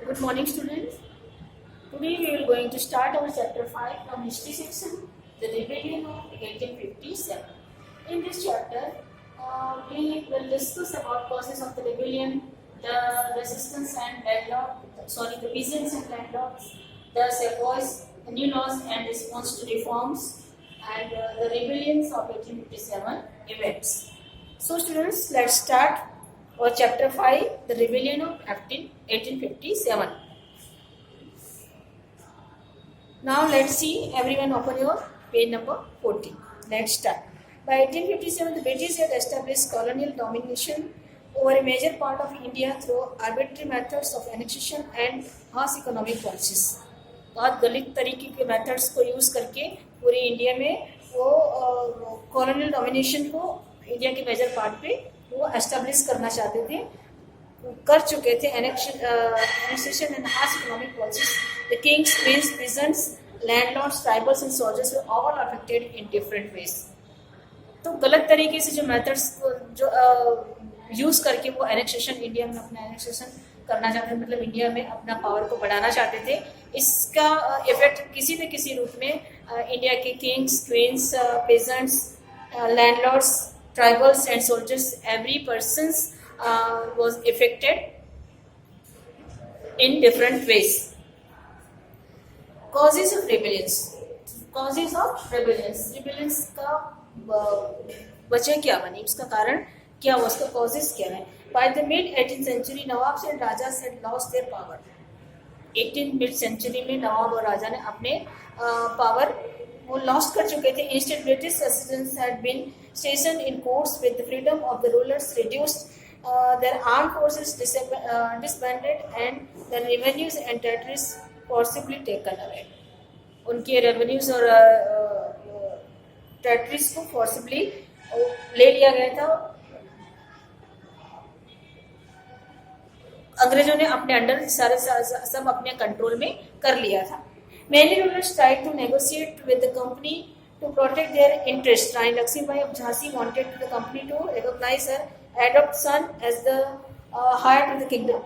Good morning, students. Today we are going to start our chapter 5 from history section, the rebellion of 1857. In this chapter, we will discuss about causes of the rebellion, the resistance and the peasants and landlords, the sepoys, the new laws and response to reforms, and the rebellions of 1857 events. So, students, let's start our chapter 5, the rebellion of 1857. Now let's see, everyone open your page number 14. Let's start. By 1857, the British had established colonial domination over a major part of India through arbitrary methods of annexation and harsh economic policies. बहुत गलत तरीके के methods को use करके पूरे India में वो colonial domination को इंडिया के मेजर पार्ट पे वो एस्टेब्लिश करना चाहते थे, कर चुके थे. annexation and harsh economic policies. The kings, queens, peasants, landlords, tribals and soldiers were all affected in different ways. तो गलत तरीके से जो मेथड्स जो यूज़ करके वो एनेक्सेशन इंडिया में अपना एनेक्सेशन करना चाहते थे, मतलब इंडिया में अपना पावर को बढ़ाना चाहते थे. इसका इफेक्ट किसी न किसी रूप में इंडिया के kings, queens, peasants, landlords, tribals and soldiers, every persons was affected in different ways. Causes of rebellions. Causes of rebellions. Rebellions का वजह क्या बनी, उसका कारण क्या हुआ, उसका causes क्या है. By the mid 18th century, nawabs and rajas had lost their power. 18th mid century में नवाब और राजा ने अपने पावर वो लॉस्ट कर चुके थे. Instead, British citizens had been stationed in courts with the freedom of the rulers reduced. Their armed forces disbanded and the revenues and territories forcibly taken away. उनके revenues और टेरिटरीज को forcibly ले लिया गया था. अंग्रेजों ने अपने अंडर सारे सब अपने कंट्रोल में कर लिया था. Many rulers tried to negotiate with the company to protect their interests. Rani Lakshmibai of Jhansi wanted the company to recognize her adopted son as the heir to the kingdom,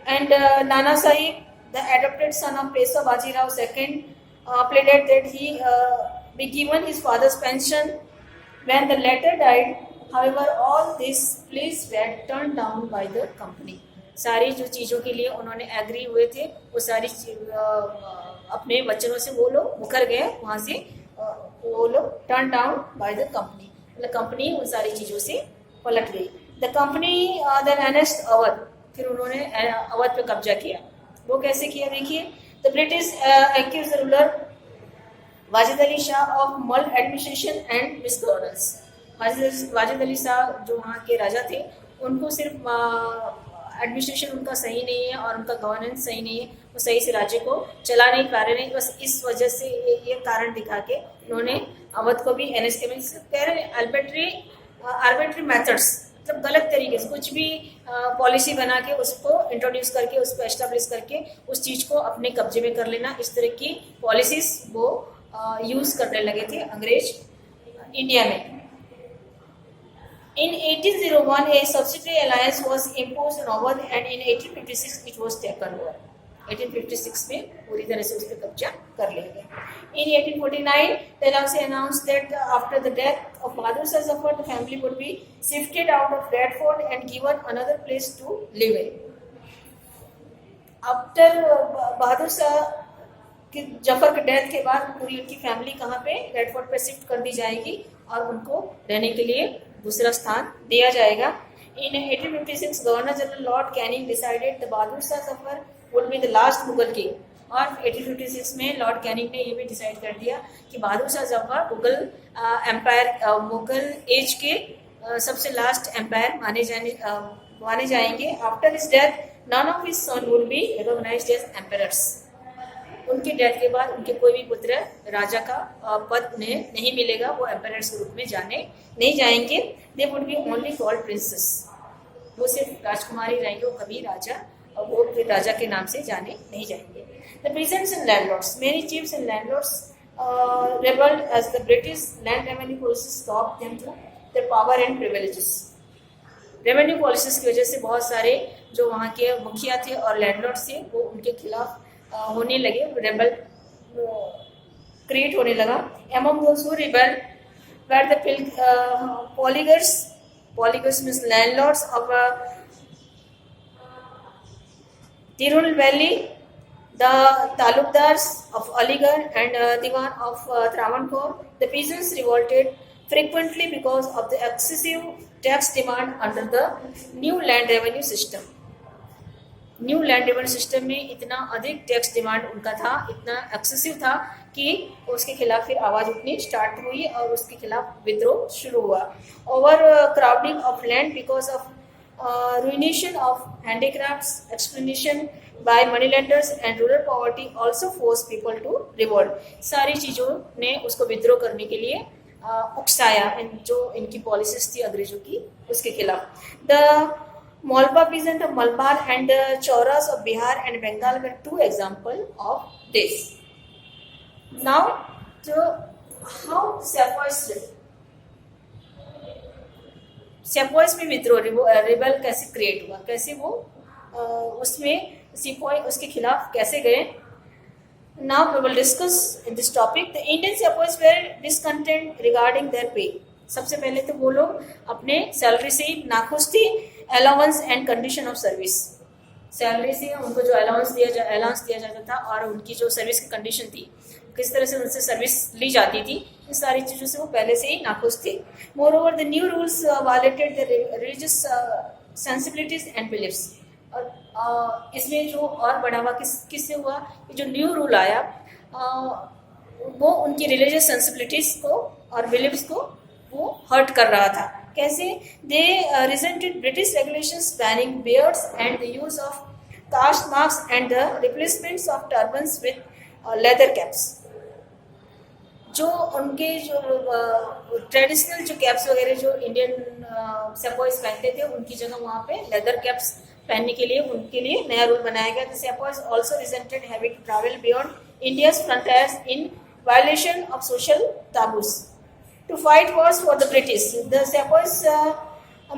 and Nana Sahib, the adopted son of Peshwa Bajirao II, pleaded that he be given his father's pension when the latter died. However, all these pleas were turned down by the company. सारी जो चीज़ों के लिए उन्होंने agree हुए थे वो सारी अपने वचनों से वो लोग मुकर गए, वहाँ से वो लोग turn down by the company, मतलब कंपनी उन सारी चीज़ों से पलट गई. The company then annexed Awadh, फिर उन्होंने अवध पे कब्जा किया. वो कैसे किया देखिए. The British accused the ruler Wajid Ali Shah of मल एडमिनिस्ट्रेशन एंड मिसगवर्नेंस. वाजिद अली शाह जो वहाँ के राजा थे, उनको सिर्फ एडमिनिस्ट्रेशन उनका सही नहीं है और उनका गवर्नेंस सही नहीं है, वो सही से राज्य को चला नहीं पा रहे नहीं. बस इस वजह से ये कारण दिखा के उन्होंने अवध को भी एनएस कह रहे आर्बिट्री मेथड्स, मतलब गलत तरीके से कुछ भी पॉलिसी बना के उसको इंट्रोड्यूस करके उसको एस्टेब्लिश करके उस चीज़ को अपने कब्जे में कर लेना, इस तरह की पॉलिसीज वो यूज़ करने लगे थे अंग्रेज इंडिया में. In 1801, a subsidiary alliance was imposed on Awadh and in 1856 it was taken over. 1856 में पूरी तरह से उस पर कब्जा कर लिया गया. In 1849, Dalhousie announced that after the death of Bahadur Shah Zafar, the family would be shifted out of Bradford and given another place to live in. After Bahadur Shah कि जफर के डेथ के बाद पूरी उनकी फैमिली कहाँ पे रेडफोर्ड पे शिफ्ट कर दी जाएगी और उनको रहने के लिए दूसरा स्थान दिया जाएगा. इन 1856 governor general Lord Canning decided the Bahadur Shah Zafar would be the last Mughal king. और 1856 में लॉर्ड कैनिंग ने ये भी डिसाइड कर दिया कि बहादुर शाह जफर मुगल एम्पायर मुगल एज के सबसे लास्ट एम्पायर माने जाएंगे. After his death none of his son would be recognised as emperors. उनके डेथ के बाद उनके कोई भी पुत्र राजा का पद उन्हें नहीं मिलेगा, वो एम्परर्स के रूप में जाने नहीं जाएंगे. They would be only called princess, वो सिर्फ राजकुमारी रहेंगे, वो कभी राजा वो फिर राजा के नाम से जाने नहीं जाएंगे. The peasants and landlords, many chiefs and landlords rebelled as the British land revenue forces stopped them through their power and privileges. Revenue policies की वजह से बहुत सारे जो वहाँ के मुखिया थे और लैंडलॉर्ड्स थे वो उनके खिलाफ होने लगे, रेबल क्रिएट होने लगा. Among those who rebelled were the polygars. Polygars means landlords of Tirunel Valley, the talukdars of Aligarh and Diwan of Travancore. The peasants revolted frequently because of the excessive tax demand under the new land revenue system. New land revenue system में इतना अधिक tax demand उनका था, इतना excessive था कि उसके खिलाफ फिर आवाज़ उठनी स्टार्ट हुई और उसके खिलाफ विद्रोह शुरू हुआ. Over crowding of land because of ruination of handicrafts, exploitation by moneylenders and rural poverty also forced people to revolt. सारी चीज़ों ने उसको विद्रोह करने के लिए उकसाया, जो इनकी पॉलिसीज थी अंग्रेजों की उसके खिलाफ. The Malwa peasant of Malabar and Chauras of Bihar and Bengal were two examples of this. Now, how Sepoys में विद्रोह रिबल कैसे क्रिएट हुआ, कैसे वो उसमें सिपाही उसके खिलाफ कैसे गए. Now we will discuss in this topic. The Indian Sepoys were discontent regarding their pay. सबसे पहले तो वो लोग अपने सैलरी से नाखुश थे. Allowance and condition of service, salary से उनको जो अलाउंस दिया जाता था और उनकी जो सर्विस की कंडीशन थी, किस तरह से उनसे सर्विस ली जाती थी, इन सारी चीज़ों से वो पहले से ही नाखुश थे. More over the new rules violated the religious sensibilities and beliefs. और इसमें जो और बढ़ावा किससे हुआ कि जो न्यू रूल आया वो उनकी रिलीजियस सेंसिबिलिटीज को और बिलीफ्स को वो हर्ट कर रहा था. कैसे? दे resented British regulations banning beards and the use of caste marks and the replacements of turbans with leather caps. जो उनके जो ट्रेडिशनल जो कैप्स वगैरह जो इंडियन सेपॉइज पहनते थे, उनकी जगह वहाँ पे लेदर कैप्स पहनने के लिए उनके लिए नया रूल बनाया गया. The sepoys also resented having to travel beyond India's frontiers in violation of social taboos. To fight wars for the British, the sepoys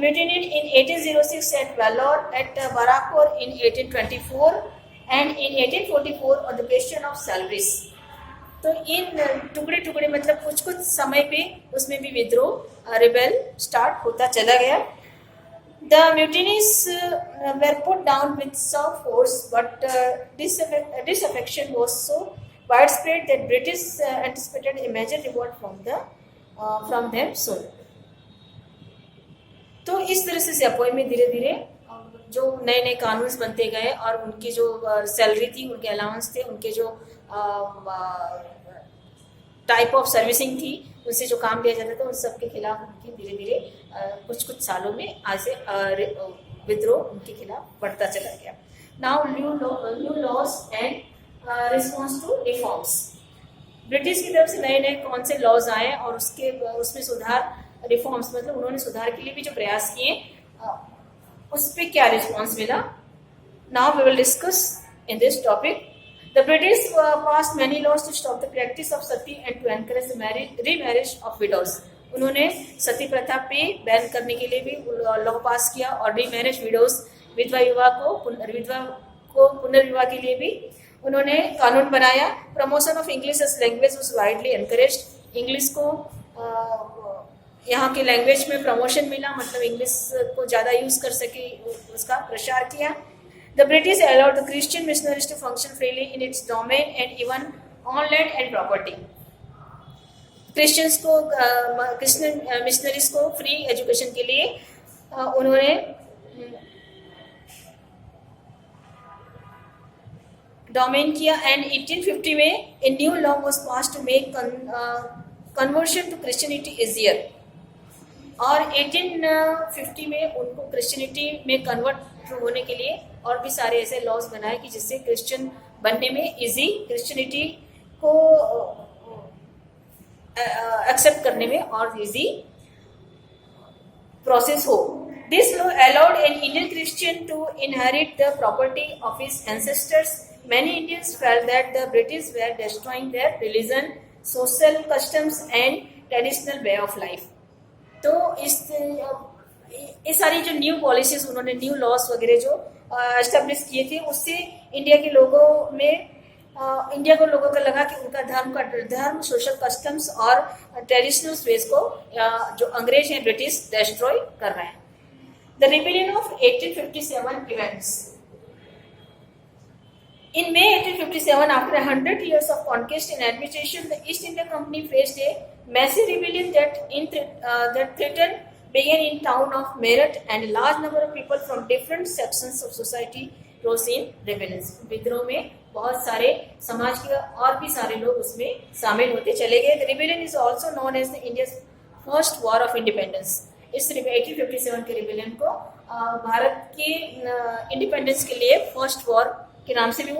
mutinied in 1806 at Vellore, at Barakpur in 1824 and in 1844 on the question of salaries. तो इन टुकड़े मतलब कुछ समय पे उसमें भी विद्रोह rebel start होता चला गया. The mutinies were put down with some force, but disaffection was so widespread that British anticipated a major revolt from them soon. तो इस तरह से सेपोई में धीरे धीरे जो नए नए कानून बनते गए और उनकी जो सैलरी थी, उनके अलाउंस थे, उनके जो टाइप ऑफ सर्विसिंग थी, उनसे जो काम लिया जाता था, उन सब के खिलाफ उनकी धीरे धीरे कुछ सालों में ऐसे विद्रोह उनके खिलाफ बढ़ता चला गया. Now new laws and response to reforms. British की तरफ से नए नए कौन से लॉज आए और उसमें सुधार, रिफॉर्म्स मतलब उन्होंने सुधार के लिए भी जो प्रयास किए, उस पर क्या रिस्पॉन्स मिला. Now we will discuss in this topic. The British pass many laws to stop the practice of sati and to encourage the remarriage of widows. उन्होंने सती प्रथा पे बैन करने के लिए भी लॉ पास किया और रीमैरिज विडोज, विधवा को पुनर्विवाह के लिए भी उन्होंने कानून बनाया. Promotion of English as language was widely encouraged. English को यहाँ के लैंग्वेज में प्रमोशन मिला, मतलब इंग्लिश को ज़्यादा यूज़ कर सके, उसका प्रचार किया. The British allowed the Christian missionaries to function freely in its domain and even on land and property. Christian missionaries को फ्री एजुकेशन के लिए उन्होंने डोमेन किया. एंड 1850 में a new law was passed to make conversion to Christianity easier. और 1850 में उनको Christianity में कन्वर्ट होने के लिए और भी सारे ऐसे लॉज बनाए कि जिससे क्रिश्चियन बनने में इजी, क्रिश्चियनिटी को एक्सेप्ट करने में और इजी प्रोसेस हो. This law allowed an Indian Christian to inherit the property of his ancestors. Many Indians felt that the British were destroying their religion, social customs and traditional way of life. तो ये सारी जो new policies उन्होंने new loss वगैरह जो establish किए थे, उससे इंडिया के लोगों में इंडिया को लोगों को लगा कि उनका धर्म सोशल कस्टम्स और ट्रेडिशनल वेज को जो अंग्रेज हैं ब्रिटिश डिस्ट्रॉय कर रहे हैं. The rebellion of 1857 events. In May 1857, after 100 years of conquest and administration, the East India Company faced a massive rebellion that threatened began in town of Meerut, and a large number of people from different sections of society rose in rebellion. विद्रोह में बहुत सारे समाज के और भी सारे लोग उसमें शामिल होते चले गए. The rebellion is also known as the India's first war of independence. इस 1857 के रिबेलियन को भारत के इंडिपेंडेंस के लिए फर्स्ट वॉर के नाम से भी